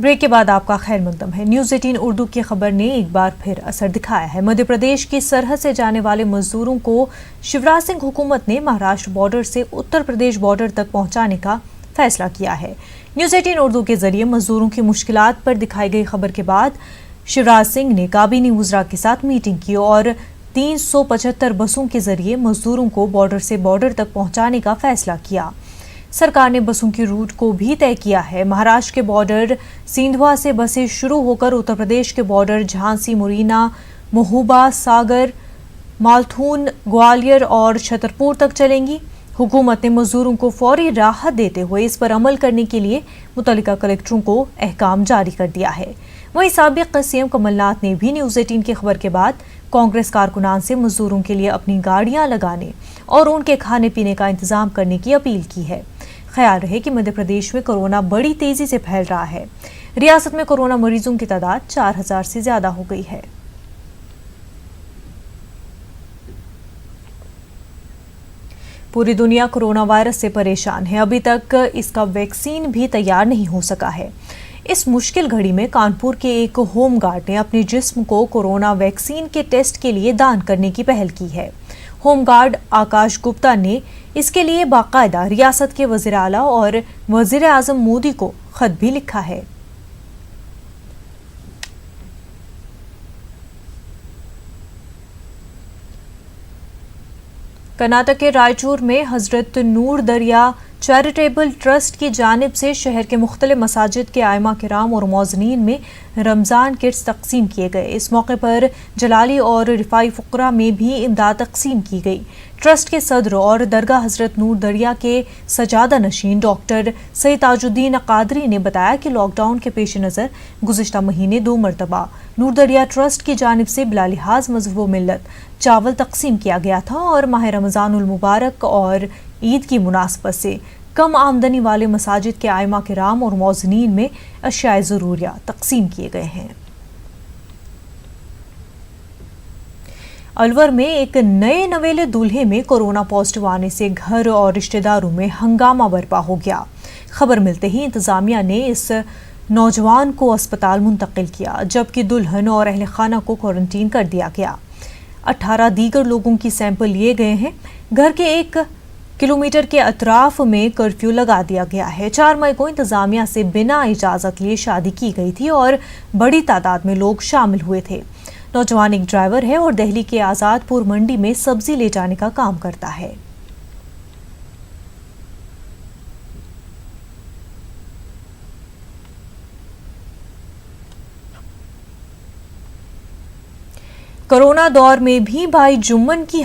Break के बाद आपका खैर मकदम है। न्यूज़ 18 उर्दू की खबर ने एक बार फिर असर दिखाया है। मध्य प्रदेश की सरहद से जाने वाले मजदूरों को शिवराज सिंह हुकूमत ने महाराष्ट्र बॉर्डर से उत्तर प्रदेश बॉर्डर तक पहुंचाने का फैसला किया है। न्यूज़ 18 उर्दू के जरिए मजदूरों की मुश्किलात पर दिखाई गई खबर के बाद शिवराज सिंह ने काबीनी वुज़रा के साथ मीटिंग की और 375 बसों के जरिए मजदूरों को बॉर्डर से बॉर्डर तक पहुंचाने का फैसला किया। सरकार ने बसों की रूट को भी तय किया है। महाराष्ट्र के बॉर्डर सिंधवा से बसें शुरू होकर उत्तर प्रदेश के बॉर्डर झांसी, मुरैना, महोबा, सागर, मालथून, ग्वालियर और छतरपुर तक चलेंगी। हुकूमत ने मजदूरों को फौरी राहत देते हुए इस पर अमल करने के लिए मुतल्लिका कलेक्टरों को अहकाम जारी कर दिया है। वहीं साबिक सीएम कमलनाथ ने भी न्यूज़ 18 की खबर के बाद कांग्रेस कारकुनान से मजदूरों के लिए अपनी गाड़ियां लगाने और उनके खाने पीने का इंतजाम करने की अपील की है। ख्याल रहे कि मध्य प्रदेश में कोरोना बड़ी तेजी से फैल रहा है। रियासत में कोरोना मरीजों की तादाद 4000 से ज्यादा हो गई है। पूरी दुनिया कोरोना वायरस से परेशान है। अभी तक इसका वैक्सीन भी तैयार नहीं हो सका है। इस मुश्किल घड़ी में कानपुर के एक होमगार्ड ने अपने जिस्म को कोरोना वैक्सीन के टेस्ट के लिए दान करने की पहल की है। होमगार्ड आकाश गुप्ता ने इसके लिए बाकायदा रियासत के वज़ीर आला और वज़ीर आज़म मोदी को खत भी लिखा है। कर्नाटक के रायचूर में हजरत नूर दरिया चैरिटेबल ट्रस्ट की जानिब से शहर के मुख्तलिफ मसाजिद के आइमा किराम और मौज़नीन में रमज़ान किट्स तकसीम किए गए। इस मौके पर जलाली और रिफाई फुकरा में भी इमदाद तकसीम की गई। ट्रस्ट के सदर और दरगाह हजरत नूर दरिया के सजादा नशीन डॉक्टर सईद ताजुद्दीन कादरी ने बताया कि लॉकडाउन के पेश नज़र गुज़िश्ता महीने 2 मरतबा नूर दरिया ट्रस्ट की जानिब से बिलालिहाज मज़हब व मिल्लत चावल तकसीम किया गया था और माह रमज़ानुल मुबारक और ईद की मुनासबत से कम आमदनी वाले मसाजिद के आइमा किराम और मौज़नीन में अशियाए ज़रूरिया तकसीम किए गए हैं। अलवर में एक नए नवेले दूल्हे में कोरोना पॉजिटिव आने से घर और रिश्तेदारों में हंगामा बर्पा हो गया। खबर मिलते ही इंतजामिया ने इस नौजवान को अस्पताल मुंतकिल किया, जबकि दुल्हन और अहले खाना को क्वारंटीन कर दिया गया। 18 दीगर लोगों की सैंपल लिए गए हैं। घर के 1 किलोमीटर के अतराफ में कर्फ्यू लगा दिया गया है। 4 मई को इंतजामिया से बिना इजाजत लिए शादी की गई थी और बड़ी तादाद में लोग शामिल हुए थे। नौजवान एक ड्राइवर है और दिल्ली के आजादपुर मंडी में सब्जी ले जाने का काम करता है। कोरोना दौर में भी भाई जुम्मन की